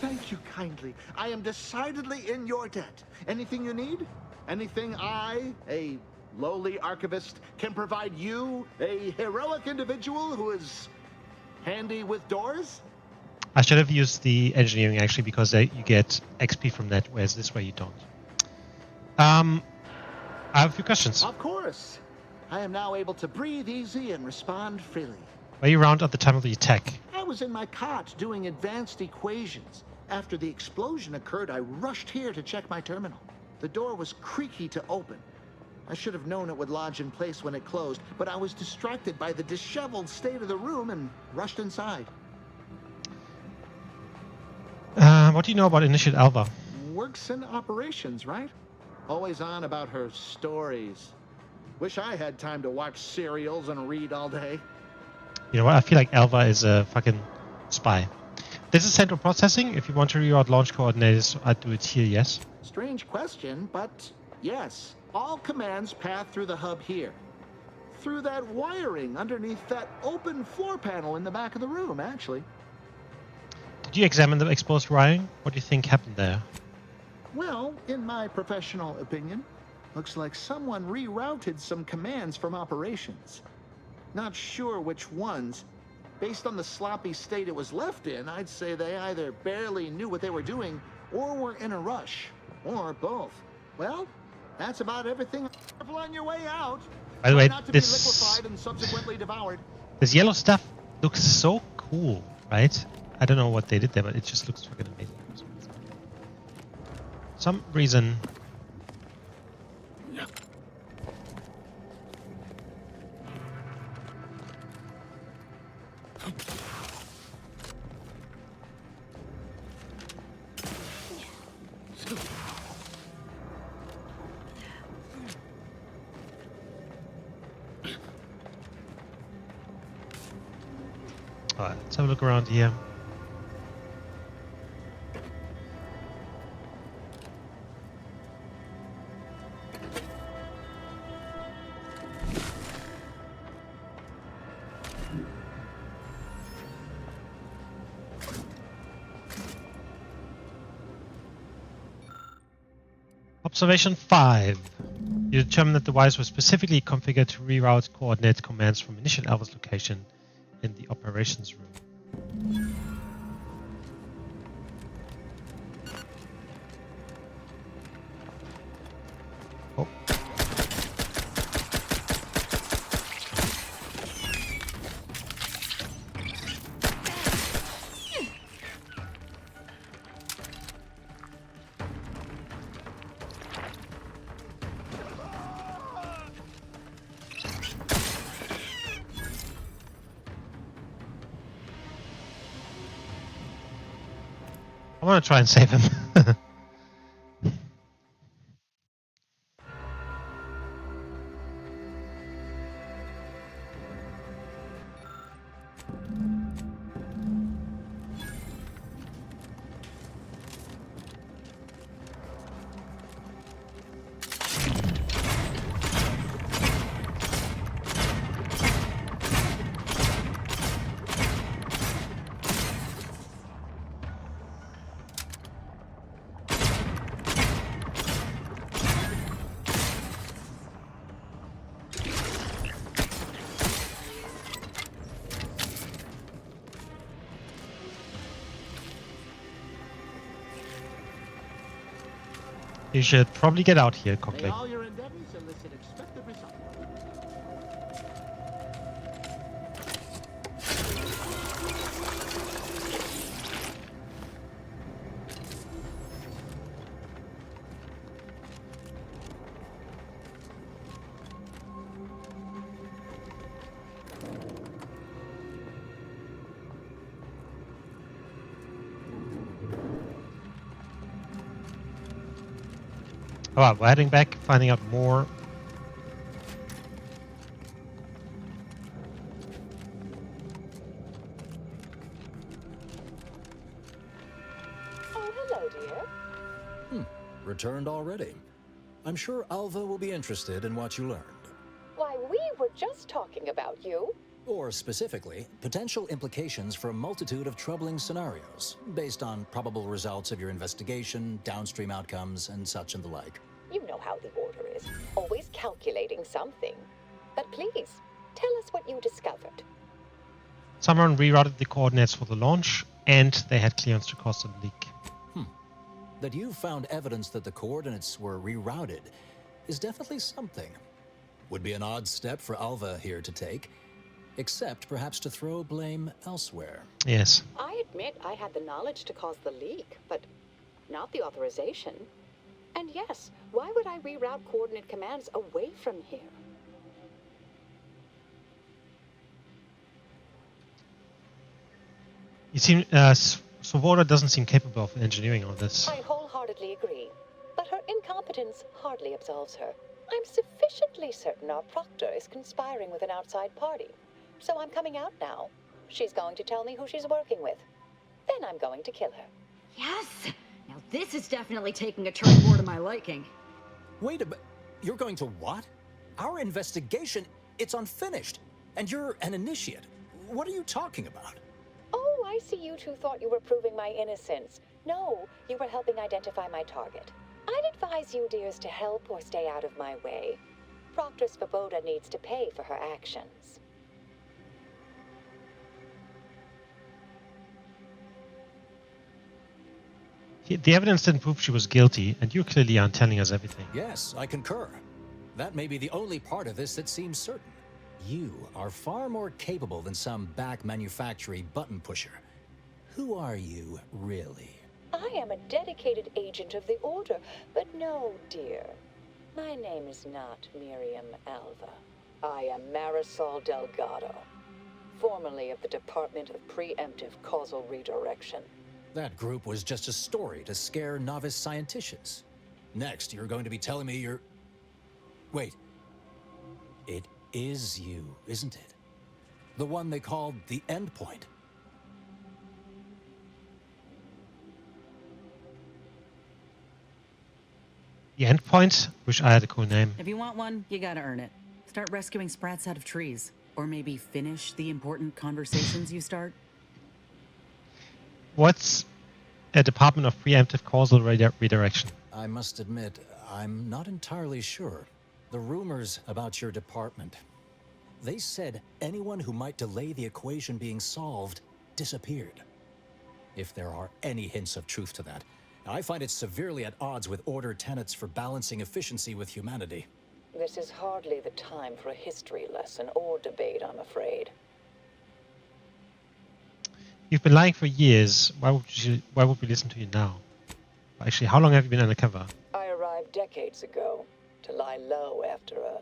Thank you kindly. I am decidedly in your debt. Anything you need? Anything I, a lowly archivist, can provide you, a heroic individual who is handy with doors? I should have used the engineering actually because you get XP from that, whereas this way you don't. I have a few questions. Of course. I am now able to breathe easy and respond freely. Were you around at the time of the attack? I was in my cot doing advanced equations. After the explosion occurred, I rushed here to check my terminal. The door was creaky to open. I should have known it would lodge in place when it closed, but I was distracted by the disheveled state of the room and rushed inside. What do you know about Initiate Alva? Works in operations, right? Always on about her stories. Wish I had time to watch serials and read all day. You know what? I feel like Alva is a fucking spy. This is central processing. If you want to reroute launch coordinates, I'd do it here, yes? Strange question, but yes. All commands pass through the hub here. Through that wiring underneath that open floor panel in the back of the room, actually. Did you examine the exposed wiring? What do you think happened there? Well, in my professional opinion, looks like someone rerouted some commands from operations. Not sure which ones. Based on the sloppy state it was left in, I'd say they either barely knew what they were doing or were in a rush. Or both. Well, that's about everything. Careful on your way out. By the way, not to be liquefied and subsequently devoured. This yellow stuff looks so cool, right? I don't know what they did there, but it just looks fucking amazing. Some reason. Alright, let's have a look around here. Observation 5. You determined that the wires were specifically configured to reroute coordinate commands from Initiate Alpha's location in the operations room. Oh. I want to try and save him. You should probably get out here, Cockney. May all your endeavors elicit expected results. Alright, we're heading back, finding out more. Oh, hello, dear. Returned already. I'm sure Alva will be interested in what you learned. Why, we were just talking about you. Or specifically, potential implications for a multitude of troubling scenarios, based on probable results of your investigation, downstream outcomes, and such and the like. You know how the Order is. Always calculating something. But please, tell us what you discovered. Someone rerouted the coordinates for the launch, and they had clearance to cause the leak. That you found evidence that the coordinates were rerouted is definitely something. Would be an odd step for Alva here to take, except perhaps to throw blame elsewhere. Yes. I admit I had the knowledge to cause the leak, but not the authorization. And yes, why would I reroute coordinate commands away from here? You seem, Svolboda doesn't seem capable of engineering all this. I wholeheartedly agree, but her incompetence hardly absolves her. I'm sufficiently certain our Proctor is conspiring with an outside party, so I'm coming out now. She's going to tell me who she's working with. Then I'm going to kill her. Yes! Now this is definitely taking a turn more to my liking. Wait a minute. You're going to what? Our investigation, it's unfinished. And you're an initiate. What are you talking about? Oh, I see you two thought you were proving my innocence. No, you were helping identify my target. I'd advise you, dears, to help or stay out of my way. Proctor Svolboda needs to pay for her actions. The evidence didn't prove she was guilty, and you clearly aren't telling us everything. Yes, I concur. That may be the only part of this that seems certain. You are far more capable than some back Manufactory button pusher. Who are you, really? I am a dedicated agent of the Order, but no, dear. My name is not Miriam Alva. I am Morisol Delgado, formerly of the Department of Preemptive Causal Redirection. That group was just a story to scare novice scienticians. Next, you're going to be telling me you're... Wait. It is you, isn't it? The one they called the Endpoint. The Endpoint? Wish I had a cool name. If you want one, you gotta earn it. Start rescuing sprats out of trees. Or maybe finish the important conversations you start. What's a Department of Preemptive Causal Redirection? I must admit, I'm not entirely sure. The rumors about your department. They said anyone who might delay the equation being solved disappeared. If there are any hints of truth to that, I find it severely at odds with Order tenets for balancing efficiency with humanity. This is hardly the time for a history lesson or debate, I'm afraid. You've been lying for years. Why would we listen to you now? Actually, how long have you been undercover? I arrived decades ago to lie low after a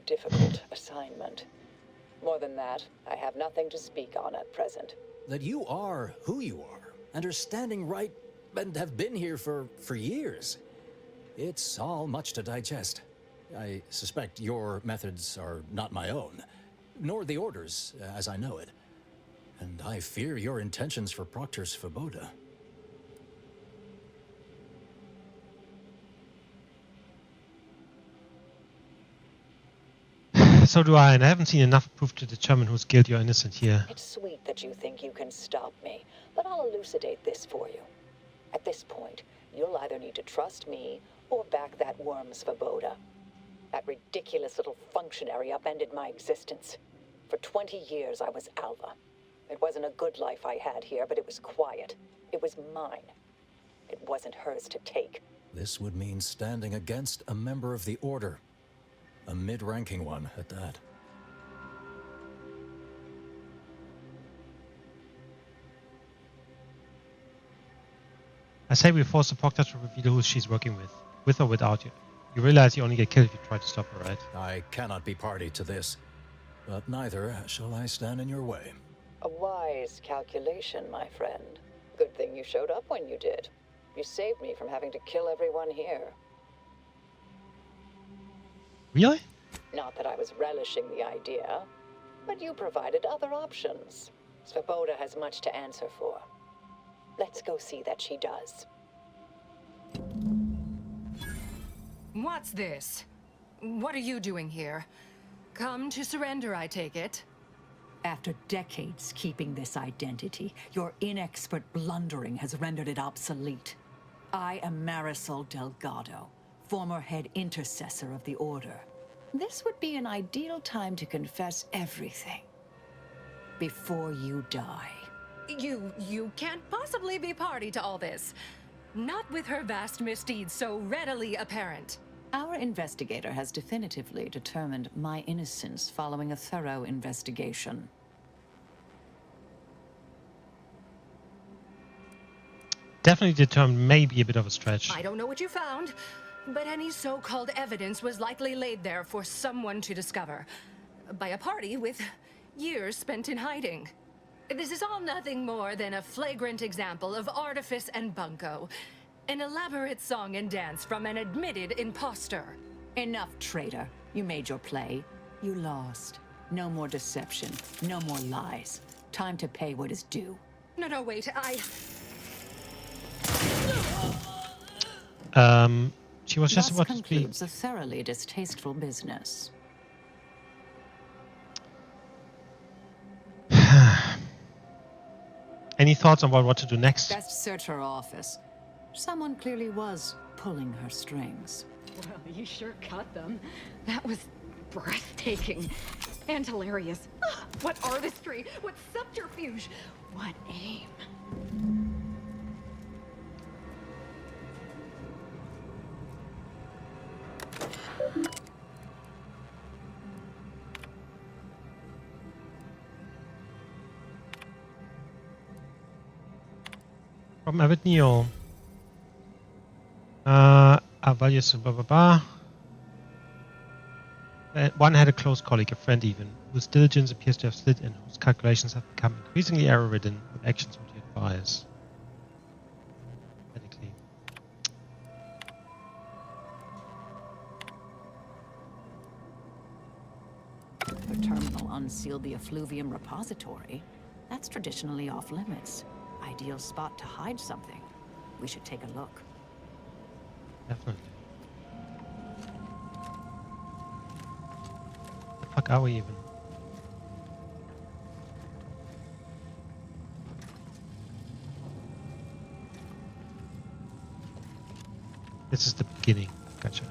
difficult assignment. More than that, I have nothing to speak on at present. That you are who you are, and are standing right, and have been here for years. It's all much to digest. I suspect your methods are not my own, nor the Order's, as I know it. And I fear your intentions for Proctor Svolboda. So do I, and I haven't seen enough proof to determine who's guilty or innocent here. It's sweet that you think you can stop me, but I'll elucidate this for you. At this point, you'll either need to trust me or back that worm Svolboda. That ridiculous little functionary upended my existence. For 20 years, I was Alva. It wasn't a good life I had here, but it was quiet. It was mine. It wasn't hers to take. This would mean standing against a member of the Order. A mid-ranking one, at that. I say we force the Proctor to reveal who she's working with or without you. You realize you only get killed if you try to stop her, right? I cannot be party to this, but neither shall I stand in your way. A wise calculation, my friend. Good thing you showed up when you did. You saved me from having to kill everyone here. Really? Not that I was relishing the idea, but you provided other options. Svolboda has much to answer for. Let's go see that she does. What's this? What are you doing here? Come to surrender, I take it. After decades keeping this identity, your inexpert blundering has rendered it obsolete. I am Marisol Delgado, former head intercessor of the Order. This would be an ideal time to confess everything. Before you die. You can't possibly be party to all this. Not with her vast misdeeds so readily apparent. Our investigator has definitively determined my innocence following a thorough investigation. Definitely determined may be a bit of a stretch. I don't know what you found, but any so-called evidence was likely laid there for someone to discover. By a party with years spent in hiding. This is all nothing more than a flagrant example of artifice and bunco. An elaborate song and dance from an admitted imposter. Enough, traitor. You made your play. You lost. No more deception. No more lies. Time to pay what is due. No, wait, She was just Thus about to speak. concludes a thoroughly distasteful business. Any thoughts on what to do next? Best search her office. Someone clearly was pulling her strings. Well, you sure cut them. That was breathtaking. And hilarious. What artistry! What subterfuge! What aim! From Avid Neo. Avalius, blah blah blah. One had a close colleague, a friend even, whose diligence appears to have slid and whose calculations have become increasingly error-ridden. What actions would you advise? Medically. The terminal unsealed the effluvium repository. That's traditionally off limits. Ideal spot to hide something. We should take a look. Definitely. The fuck are we even? This is the beginning. Gotcha.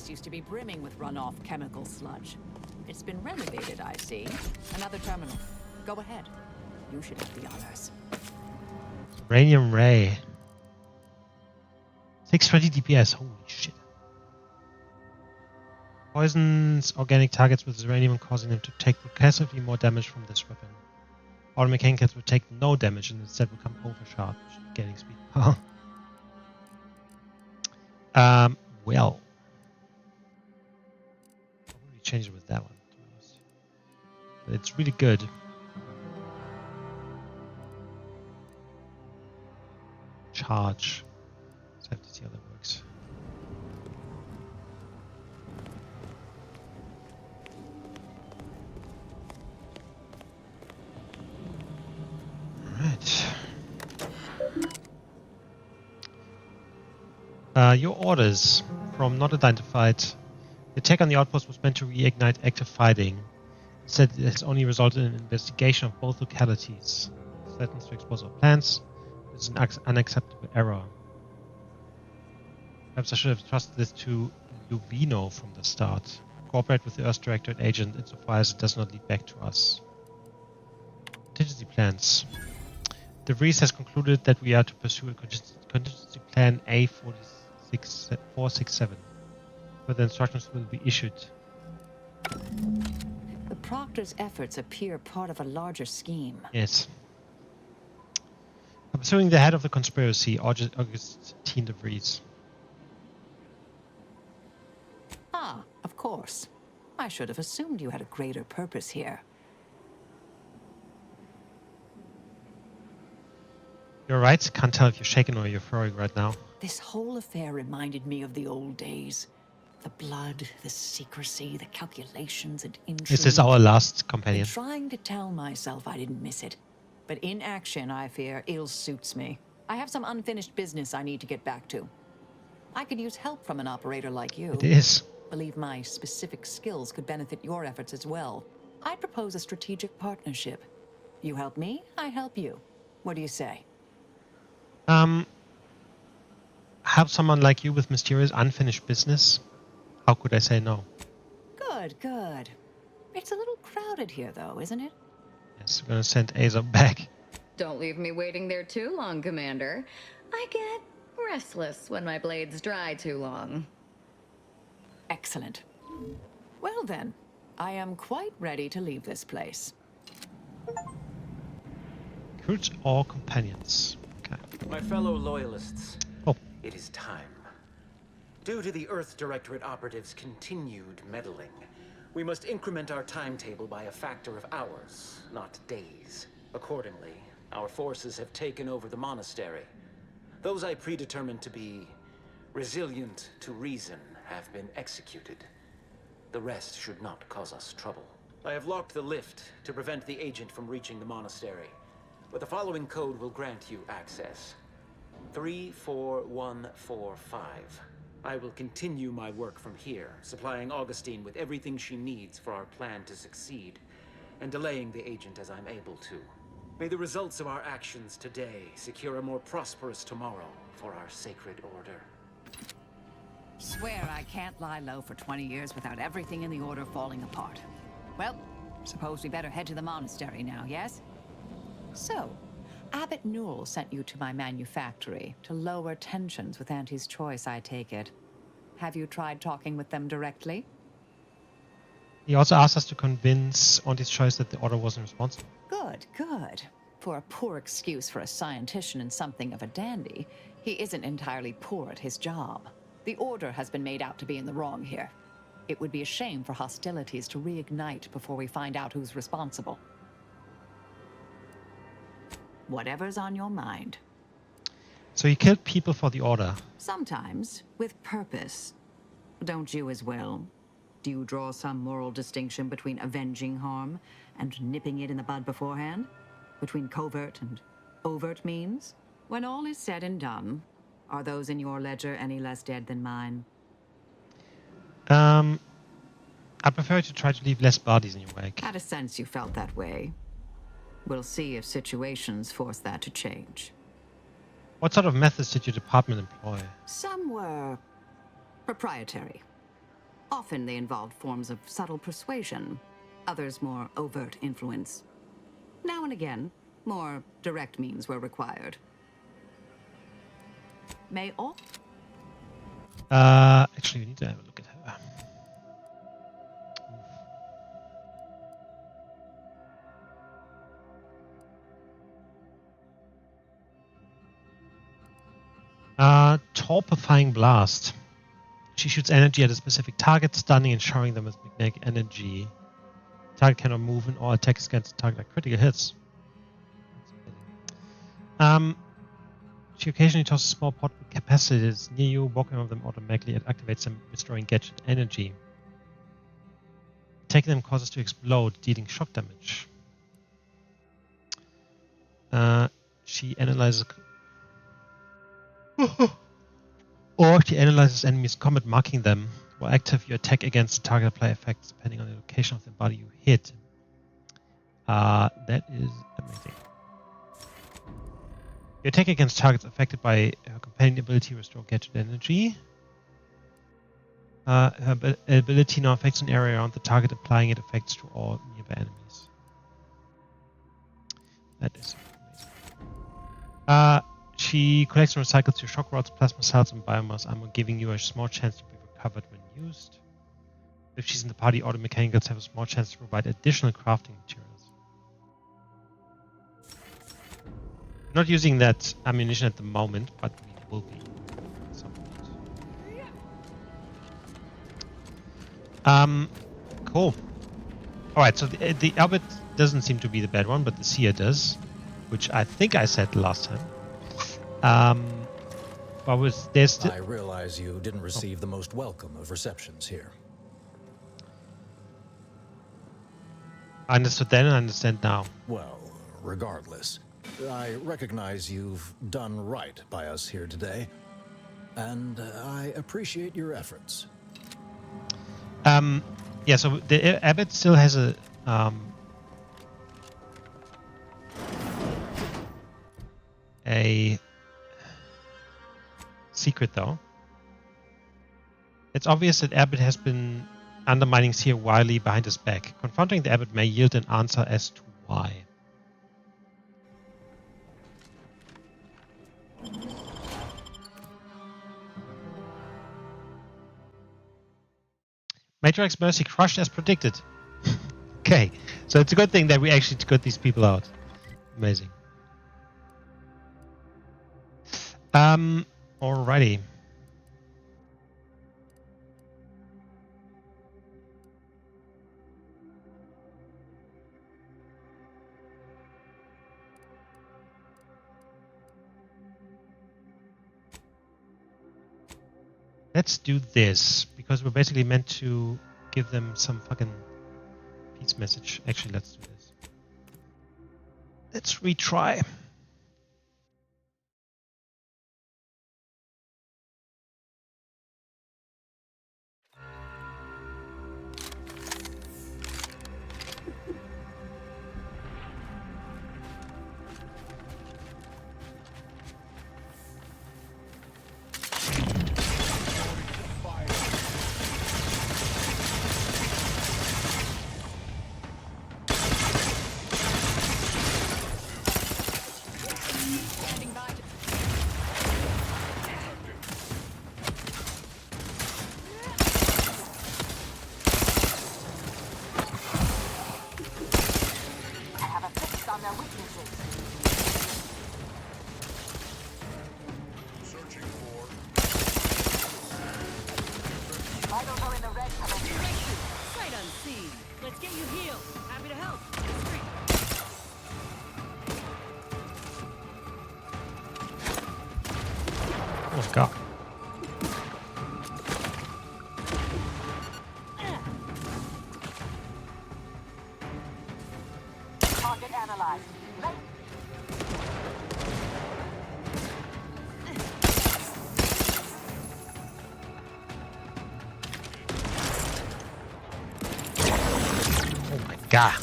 Used to be brimming with runoff chemical sludge. It's been renovated, I see. Another terminal. Go ahead. You should have the honors. Zyranium Ray. 620 DPS. Holy shit. Poisons organic targets with Zyranium, causing them to take progressively more damage from this weapon. All mechanicals will take no damage and instead become overcharged, gaining speed. Well. Change it with that one, to be honest. But it's really good. Charge. Let's have to see how that works. Alright. Your orders from not identified. The attack on the outpost was meant to reignite active fighting. Instead, it has only resulted in an investigation of both localities. It threatens to expose our plans. This is an unacceptable error. Perhaps I should have trusted this to Luvino from the start. Cooperate with the Earth Directorate agent insofar as it does not lead back to us. Contingency plans. De Vries has concluded that we are to pursue a contingency plan A467. The instructions will be issued. The Proctor's efforts appear part of a larger scheme. Yes. I'm pursuing the head of the conspiracy, Augustine de Vries. Ah, of course. I should have assumed you had a greater purpose here. You're right. Can't tell if you're shaken or euphoric right now. This whole affair reminded me of the old days. The blood, the secrecy, the calculations and intrigue. Is this our last Been companion? trying to tell myself I didn't miss it. But in action, I fear, ill suits me. I have some unfinished business I need to get back to. I could use help from an operator like you. It is. Believe my specific skills could benefit your efforts as well. I'd propose a strategic partnership. You help me, I help you. What do you say? Have someone like you with mysterious unfinished business? How could I say no? Good, good. It's a little crowded here, though, isn't it? Yes, we're gonna send Aza back. Don't leave me waiting there too long, Commander. I get restless when my blades dry too long. Excellent. Well then, I am quite ready to leave this place. Recruits or companions? Okay. My fellow loyalists, Oh, it is time. Due to the Earth Directorate operatives' continued meddling, we must increment our timetable by a factor of hours, not days. Accordingly, our forces have taken over the monastery. Those I predetermined to be resilient to reason have been executed. The rest should not cause us trouble. I have locked the lift to prevent the agent from reaching the monastery, but the following code will grant you access. 34145. I will continue my work from here, supplying Augustine with everything she needs for our plan to succeed, and delaying the agent as I'm able to. May the results of our actions today secure a more prosperous tomorrow for our sacred order. Swear I can't lie low for 20 years without everything in the order falling apart. Well, suppose we better head to the monastery now, yes? So, Abbot Newell sent you to my manufactory to lower tensions with Auntie's choice, I take it. Have you tried talking with them directly? he also asked us to convince Auntie's choice that the order wasn't responsible. Good, good. For a poor excuse for a scientician and something of a dandy, he isn't entirely poor at his job. The order has been made out to be in the wrong here. It would be a shame for hostilities to reignite before we find out who's responsible. Whatever's on your mind. So he killed people for the order. Sometimes, with purpose. Don't you as well? Do you draw some moral distinction between avenging harm and nipping it in the bud beforehand? Between covert and overt means? When all is said and done, are those in your ledger any less dead than mine? I prefer to try to leave less bodies in your wake. Had a sense you felt that way. We'll see if situations force that to change. What sort of methods did your department employ? Some were proprietary. Often they involved forms of subtle persuasion, others more overt influence. Now and again, more direct means were required. May all... Actually, we need to have a look at her. Torpifying blast. She shoots energy at a specific target, stunning and showering them with magnetic energy. Target cannot move and all attacks against the target are critical hits. She occasionally tosses a small pot with capacitors near you. Walking on them automatically activates them, restoring gadget energy. Taking them causes to explode, dealing shock damage. She analyzes... Or she analyzes enemies' combat, marking them. While active, you attack against the target, apply effects depending on the location of the body you hit. That is amazing. You attack against targets affected by her companion ability, restore gadget energy. Her ability now affects an area around the target, applying it effects to all nearby enemies. That is amazing. She collects and recycles your shock rods, plasma cells, and biomass ammo, giving you a small chance to be recovered when used. If she's in the party, auto mechanicals have a small chance to provide additional crafting materials. Not using that ammunition at the moment, but we will be at some point. Cool. Alright, so the Albert doesn't seem to be the bad one, but the Seer does, which I think I said last time. But was there's still... I realize you didn't receive the most welcome of receptions here. I understood then and I understand now. Well, regardless, I recognize you've done right by us here today, and I appreciate your efforts. Yeah, so the abbot still has a secret, though. It's obvious that Abbott has been undermining Sir Wiley behind his back. Confronting the Abbot may yield an answer as to why. Matrix Mercy crushed as predicted. Okay, so it's a good thing that we actually got these people out. Amazing. Alrighty. Let's do this, because we're basically meant to give them some fucking peace message. Actually, let's do this. Let's retry. Oh god. Target analyzed. Oh my god.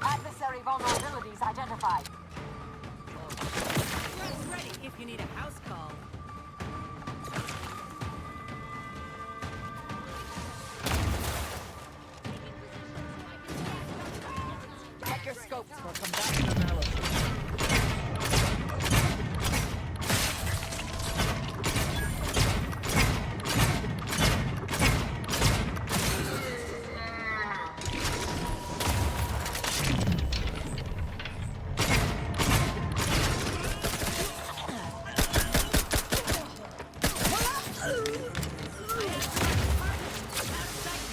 Adversary vulnerabilities identified. Press ready if you need a house call. Check your scopes for combatant analysis.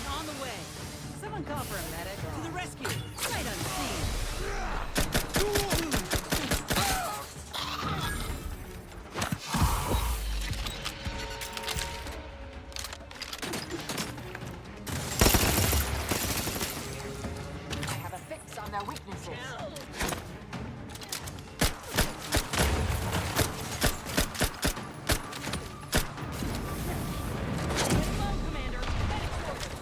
On the way. Someone call for a medic. To the rescue. Sight unseen. I have a fix on their weaknesses. Hello, Commander. Medic's ordered.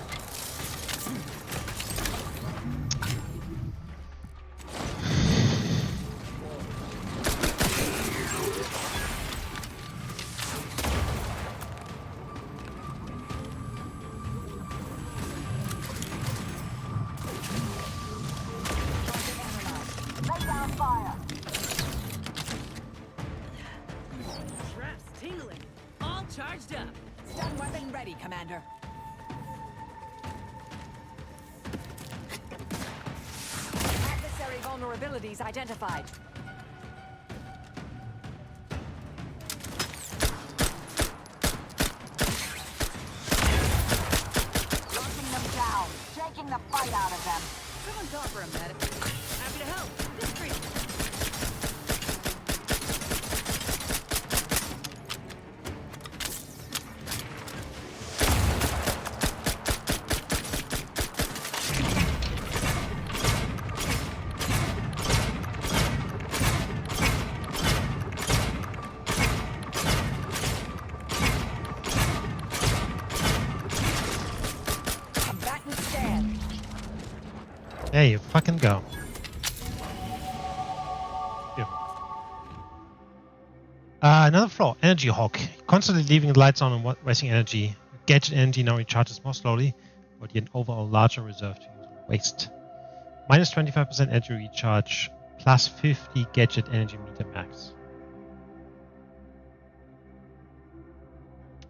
Lay down fire. Traps tingling. All charged up. Stun weapon ready, Commander. Adversary vulnerabilities identified. the fight out of them. Someone's offer a medic. Happy to help. Discreet. There you fucking go. Here. Another flaw, Energy Hawk. Constantly leaving the lights on and wasting energy. Gadget energy now recharges more slowly, but yet an overall larger reserve to use and waste. Minus 25% energy recharge, plus 50 gadget energy meter max.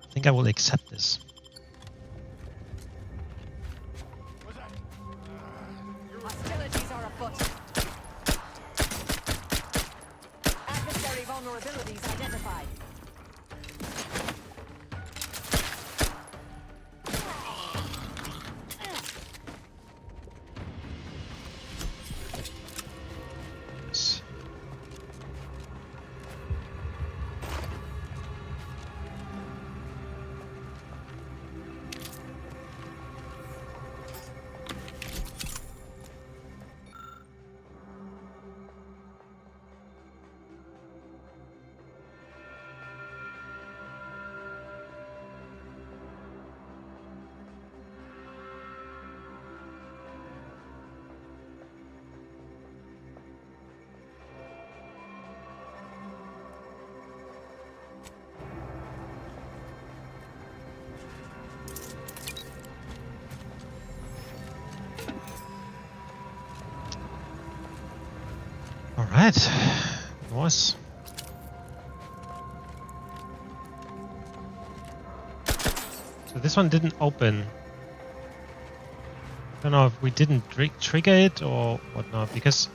I think I will accept this. Hostilities are afoot. Adversary vulnerabilities identified. Yes. Alright, nice. So this one didn't open. I don't know if we didn't trigger it or whatnot, because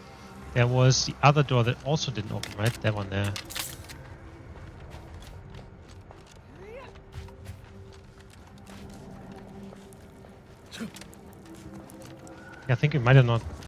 there was the other door that also didn't open, right? That one there. Yeah, I think we might have not